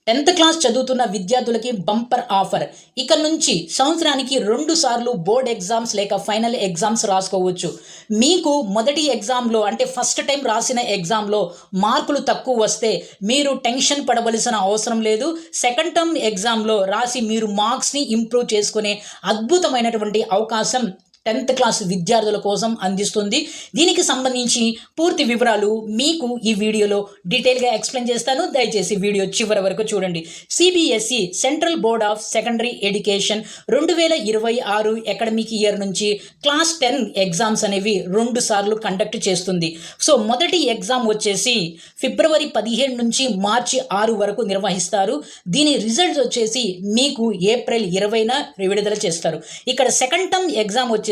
10th class చదువుతున్న విద్యార్థులకి bumper offer. ఇక నుంచి సంవత్సరానికి 2 సార్లు బోర్డ్ ఎగ్జామ్స్ లేక ఫైనల్ ఎగ్జామ్స్ రాసుకోవచ్చు. మీకు మొదటి ఎగ్జామ్‌లో అంటే ఫస్ట్ టైమ్ రాసిన ఎగ్జామ్‌లో మార్కులు తక్కువ వస్తే మీరు టెన్షన్ పడవలసిన అవసరం లేదు. సెకండ్ టర్మ్ ఎగ్జామ్‌లో రాసి మీరు మార్క్స్‌ని ఇంప్రూవ్ చేసుకునే అద్భుతమైనటువంటి అవకాశం 10th క్లాస్ విద్యార్థుల కోసం అందిస్తుంది. దీనికి సంబంధించి పూర్తి వివరాలు మీకు ఈ వీడియోలో డీటెయిల్‌గా ఎక్స్‌ప్లెయిన్ చేస్తాను. దయచేసి వీడియో చివరి వరకు చూడండి. CBSE central board of secondary education 2026 academic year నుంచి క్లాస్ 10 ఎగ్జామ్స్ అనేవి 2 సార్లు కండక్ట్ చేస్తుంది. సో మొదటి ఎగ్జామ్ వచ్చేసి ఫిబ్రవరి 15 నుంచి మార్చి 6 వరకు నిర్వహిస్తారు. దీని రిజల్ట్స్ వచ్చేసి మీకు ఏప్రిల్ 20న విడుదల చేస్తారు. ఇక్కడ సెకండ్ టర్మ్ ఎగ్జామ్ వచ్చేసి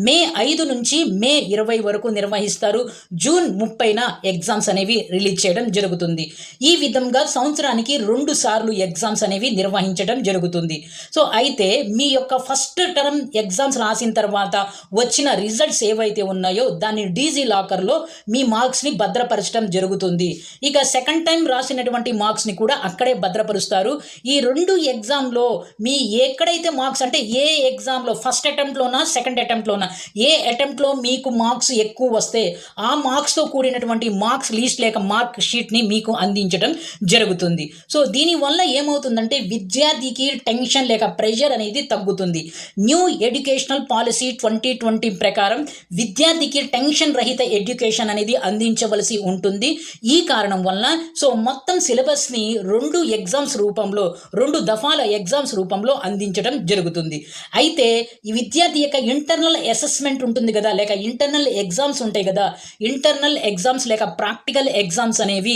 మే 5 నుంచి మే 20 వరకు నిర్వహిస్తారు. జూన్ 30న ఎగ్జామ్స్ అనేవి రిలీజ్ చేయడం జరుగుతుంది. ఈ విధంగా సంవత్సరానికి 2 సార్లు ఎగ్జామ్స్ అనేవి నిర్వహించడం జరుగుతుంది. సో అయితే మీ యొక్క ఫస్ట్ టర్మ్ ఎగ్జామ్స్ రాసిన తర్వాత వచ్చిన రిజల్ట్స్ ఏవైతే ఉన్నాయో దాన్ని డీజీ లాకర్లో మీ మార్క్స్ని భద్రపరచడం జరుగుతుంది. ఇక సెకండ్ టైం రాసినటువంటి మార్క్స్ని కూడా అక్కడే భద్రపరుస్తారు. ఈ 2 ఎగ్జామ్లో మీ ఎక్కడైతే మార్క్స్ అంటే ఏ ఎగ్జామ్లో ఫస్ట్ అటెంప్ట్లోనా సెకండ్ అటెంప్ట్లోనా ఏ అటెంప్ట్లో మీకు మార్క్స్ ఎక్కువ వస్తే ఆ మార్క్స్తో కూడినటువంటి మార్క్స్ లిస్ట్ లేక మార్క్ షీట్ని మీకు అందించడం జరుగుతుంది. సో దీనివల్ల ఏమవుతుందంటే విద్యార్థికి టెన్షన్ లేక ప్రెషర్ అనేది తగ్గుతుంది. న్యూ ఎడ్యుకేషనల్ పాలసీ 2020 ప్రకారం విద్యార్థికి టెన్షన్ రహిత ఎడ్యుకేషన్ అనేది అందించవలసి ఉంటుంది. ఈ కారణం వల్ల సో మొత్తం సిలబస్ని 2 ఎగ్జామ్స్ రూపంలో 2 దఫాల ఎగ్జామ్స్ రూపంలో అందించడం జరుగుతుంది. అయితే ఈ విద్యార్థి యొక్క ఇంటర్నల్ అసెస్మెంట్ ఉంటుంది కదా, లేక ఇంటర్నల్ ఎగ్జామ్స్ ఉంటాయి కదా, ఇంటర్నల్ ఎగ్జామ్స్ లేక ప్రాక్టికల్ ఎగ్జామ్స్ అనేవి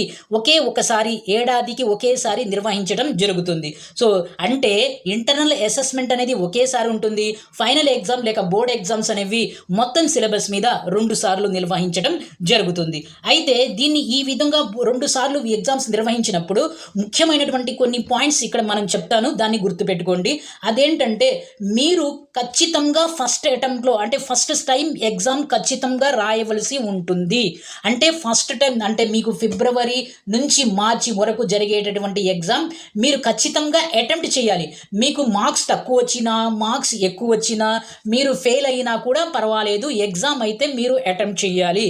ఒకసారి ఏడాదికి ఒకేసారి నిర్వహించడం జరుగుతుంది. సో అంటే ఇంటర్నల్ అసెస్మెంట్ అనేది ఒకేసారి ఉంటుంది. ఫైనల్ ఎగ్జామ్ లేక బోర్డ్ ఎగ్జామ్స్ అనేవి మొత్తం సిలబస్ మీద 2 సార్లు నిర్వహించడం జరుగుతుంది. అయితే దీన్ని ఈ విధంగా 2 సార్లు ఎగ్జామ్స్ నిర్వహించినప్పుడు ముఖ్యమైనటువంటి కొన్ని పాయింట్స్ ఇక్కడ మనం చెప్తాను, దాన్ని గుర్తుపెట్టుకోండి. అదేంటంటే మీరు ఖచ్చితంగా ఫస్ట్ అటెంప్ట్లో అంటే ఫస్ట్ టైం ఎగ్జామ్ ఖచ్చితంగా రాయవలసి ఉంటుంది. అంటే ఫస్ట్ టైం అంటే మీకు ఫిబ్రవరి నుంచి మార్చి వరకు జరిగేటటువంటి ఎగ్జామ్ మీరు ఖచ్చితంగా అటెంప్ట్ చేయాలి. మీకు మార్క్స్ తక్కువ వచ్చినా మార్క్స్ ఎక్కువ వచ్చినా మీరు ఫెయిల్ అయినా కూడా పర్వాలేదు, ఎగ్జామ్ అయితే మీరు అటెంప్ట్ చేయాలి.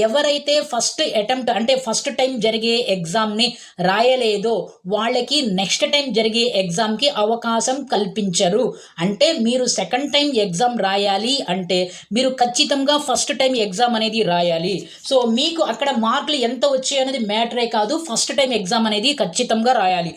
ఎవరైతే ఫస్ట్ అటెంప్ట్ అంటే ఫస్ట్ టైం జరిగే ఎగ్జామ్ని రాయలేదో వాళ్ళకి నెక్స్ట్ టైం జరిగే ఎగ్జామ్కి అవకాశం కల్పించరు. అంటే మీరు సెకండ్ టైం ఎగ్జామ్ రాయాలి అంటే మీరు ఖచ్చితంగా ఫస్ట్ టైం ఎగ్జామ్ అనేది రాయాలి. సో మీకు అక్కడ మార్కులు ఎంత వచ్చాయి అనేది మ్యాటరే కాదు, ఫస్ట్ టైం ఎగ్జామ్ అనేది ఖచ్చితంగా రాయాలి.